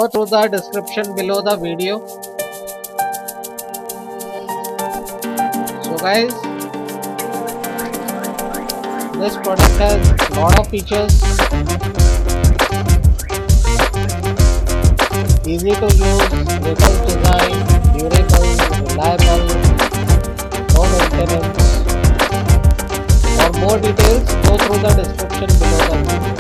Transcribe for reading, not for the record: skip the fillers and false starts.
Go through the description below the video. So guys, this product has a lot of features. Easy to use, latest design, durable, reliable, no maintenance. For more details, go through the description below the video.